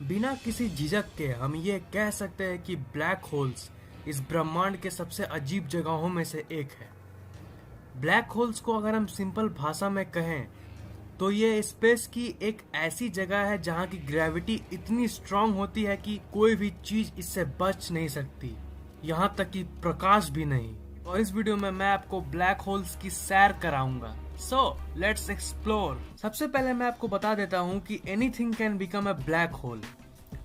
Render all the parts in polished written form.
बिना किसी झिझक के हम ये कह सकते हैं कि ब्लैक होल्स इस ब्रह्मांड के सबसे अजीब जगहों में से एक है। ब्लैक होल्स को अगर हम सिंपल भाषा में कहें तो ये स्पेस की एक ऐसी जगह है जहाँ की ग्रेविटी इतनी स्ट्रांग होती है कि कोई भी चीज इससे बच नहीं सकती, यहाँ तक कि प्रकाश भी नहीं। और इस वीडियो में मैं आपको ब्लैक होल्स की सैर कराऊंगा। So let's explore. सबसे पहले मैं आपको बता देता हूँ कि anything can become a black hole.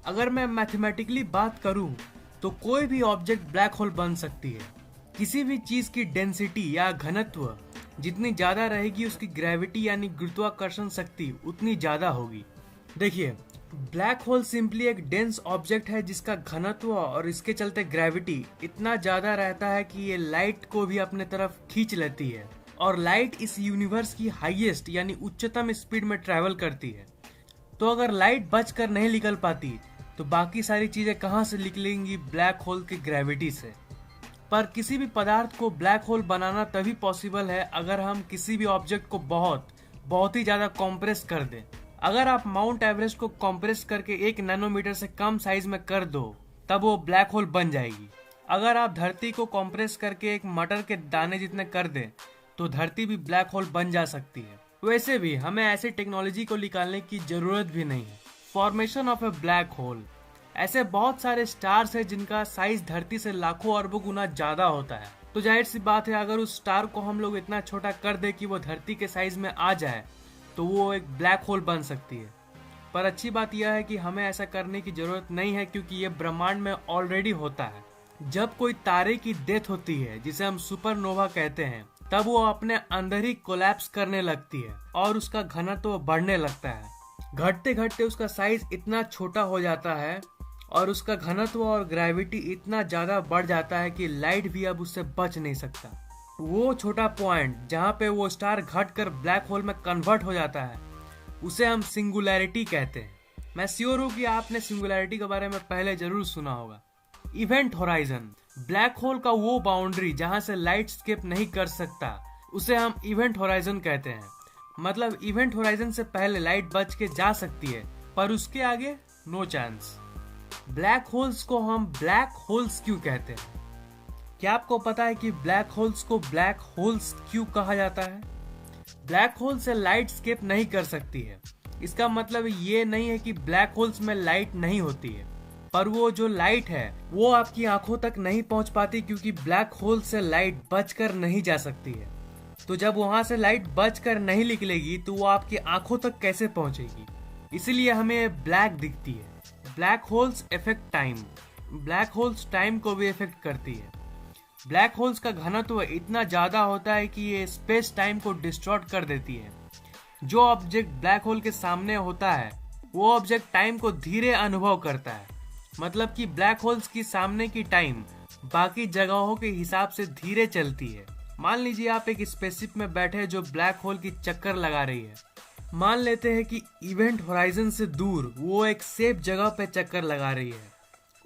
अगर मैं मैथमेटिकली बात करूँ तो कोई भी ऑब्जेक्ट ब्लैक होल बन सकती है। किसी भी चीज की डेंसिटी या घनत्व जितनी ज्यादा रहेगी उसकी ग्रेविटी यानी गुरुत्वाकर्षण शक्ति उतनी ज्यादा होगी। देखिए, ब्लैक होल सिंपली एक डेंस ऑब्जेक्ट है जिसका घनत्व और इसके चलते ग्रेविटी इतना ज्यादा रहता है कि ये लाइट को भी अपने तरफ खींच लेती है। और लाइट इस यूनिवर्स की हाईएस्ट यानी उच्चतम स्पीड में ट्रैवल करती है। तो अगर लाइट बचकर नहीं निकल पाती तो बाकी सारी चीजें कहाँ से निकलेंगी? ब्लैक होल की ग्रेविटी से। पर किसी भी पदार्थ को ब्लैक होल बनाना तभी पॉसिबल है अगर हम किसी भी ऑब्जेक्ट को बहुत ही ज्यादा कॉम्प्रेस कर दें। अगर आप माउंट एवरेस्ट को कॉम्प्रेस करके 1 नैनोमीटर से कम साइज में कर दो तब वो ब्लैक होल बन जाएगी। अगर आप धरती को कॉम्प्रेस करके एक मटर के दाने जितने कर दें तो धरती भी ब्लैक होल बन जा सकती है। वैसे भी हमें ऐसी टेक्नोलॉजी को निकालने की जरूरत भी नहीं है। Formation of A black hole. ऐसे बहुत सारे स्टार्स हैं जिनका साइज धरती से लाखों अरबों गुना ज्यादा होता है। तो जाहिर सी बात है अगर उस स्टार को हम लोग इतना छोटा कर दे कि वो धरती के साइज में आ जाए तो वो एक ब्लैक होल बन सकती है। पर अच्छी बात यह है कि हमें ऐसा करने की जरूरत नहीं है क्योंकि ये ब्रह्मांड में ऑलरेडी होता है। जब कोई तारे की डेथ होती है जिसे हम सुपरनोवा कहते हैं तब वो अपने अंदर ही कोलैप्स करने लगती है और उसका घनत्व बढ़ने लगता है। घटते घटते उसका साइज इतना छोटा हो जाता है और उसका घनत्व और ग्रेविटी इतना ज्यादा बढ़ जाता है कि लाइट भी अब उससे बच नहीं सकता। वो छोटा पॉइंट जहाँ पे वो स्टार घटकर ब्लैक होल में कन्वर्ट हो जाता है उसे हम सिंगुलैरिटी कहते हैं। मैं श्योर हूँ कि आपने सिंगुलैरिटी के बारे में पहले जरूर सुना होगा। Event horizon. ब्लैक होल का वो बाउंड्री जहाँ से लाइट स्केप नहीं कर सकता उसे हम इवेंट होराइजन कहते हैं। मतलब इवेंट होराइजन से पहले लाइट बच के जा सकती है पर उसके आगे नो चांस। ब्लैक होल्स को हम ब्लैक होल्स क्यों कहते हैं? क्या आपको पता है कि ब्लैक होल्स को ब्लैक होल्स क्यों कहा जाता है? ब्लैक होल से लाइट स्केप नहीं कर सकती है। इसका मतलब ये नहीं है कि ब्लैक होल्स में लाइट नहीं होती है, पर वो जो लाइट है वो आपकी आंखों तक नहीं पहुंच पाती क्योंकि ब्लैक होल से लाइट बचकर नहीं जा सकती है। तो जब वहां से लाइट बचकर नहीं निकलेगी तो वो आपकी आंखों तक कैसे पहुंचेगी? इसलिए हमें ब्लैक दिखती है। Black holes effect time. Black holes time को भी इफेक्ट करती है। ब्लैक होल्स का घनत्व इतना ज्यादा होता है कि ये स्पेस टाइम को डिस्टॉर्ट कर देती है। जो ऑब्जेक्ट ब्लैक होल के सामने होता है वो ऑब्जेक्ट टाइम को धीरे अनुभव करता है। मतलब कि ब्लैक होल्स की सामने की टाइम बाकी जगहों के हिसाब से धीरे चलती है। मान लीजिए आप एक स्पेसशिप में बैठे जो ब्लैक होल की चक्कर लगा रही है। मान लेते हैं कि इवेंट होराइजन से दूर वो एक सेफ जगह पे चक्कर लगा रही है।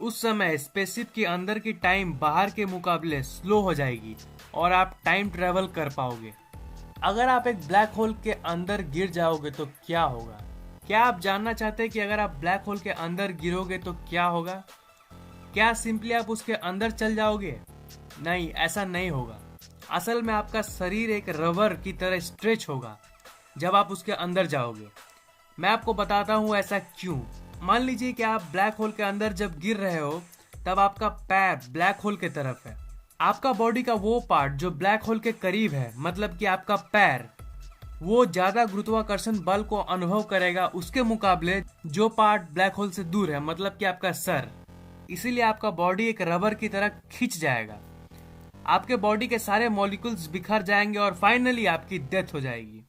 उस समय स्पेसशिप के अंदर की टाइम बाहर के मुकाबले स्लो हो जाएगी और आप टाइम ट्रेवल कर पाओगे। अगर आप एक ब्लैक होल के अंदर गिर जाओगे तो क्या होगा? क्या आप जानना चाहते हैं कि अगर आप ब्लैक होल के अंदर गिरोगे तो क्या होगा? क्या सिंपली आप उसके अंदर चल जाओगे? नहीं, ऐसा नहीं होगा। असल में आपका शरीर एक रबर की तरह स्ट्रेच होगा जब आप उसके अंदर जाओगे। मैं आपको बताता हूँ ऐसा क्यों। मान लीजिए कि आप ब्लैक होल के अंदर जब गिर रहे हो तब आपका पैर ब्लैक होल के तरफ है। आपका बॉडी का वो पार्ट जो ब्लैक होल के करीब है, मतलब कि आपका पैर, वो ज्यादा गुरुत्वाकर्षण बल को अनुभव करेगा उसके मुकाबले जो पार्ट ब्लैक होल से दूर है, मतलब कि आपका सर। इसीलिए आपका बॉडी एक रबर की तरह खिंच जाएगा। आपके बॉडी के सारे मॉलिक्यूल्स बिखर जाएंगे और फाइनली आपकी डेथ हो जाएगी।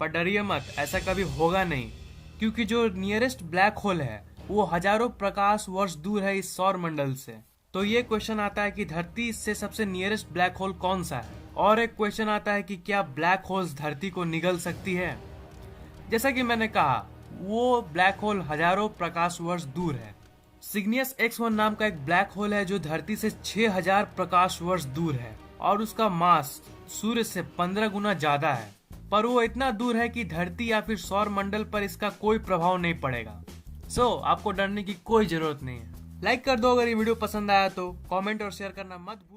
पर डरिए मत, ऐसा कभी होगा नहीं क्योंकि जो नियरेस्ट ब्लैक होल है वो हजारों प्रकाश वर्ष दूर है इस सौर मंडल से। तो ये क्वेश्चन आता है कि धरती से सबसे नियरेस्ट ब्लैक होल कौन सा है? और एक क्वेश्चन आता है कि क्या ब्लैक होल्स धरती को निगल सकती है? जैसा कि मैंने कहा, वो ब्लैक होल हजारों प्रकाश वर्ष दूर है। सिग्नियस X1 नाम का एक ब्लैक होल है जो धरती से 6000 प्रकाश वर्ष दूर है और उसका मास सूर्य से 15 गुना ज्यादा है। पर वो इतना दूर है कि धरती या फिर सौर मंडल पर इसका कोई प्रभाव नहीं पड़ेगा। आपको डरने की कोई जरूरत नहीं है। लाइक कर दो अगर ये वीडियो पसंद आया तो, कमेंट और शेयर करना मत भूल।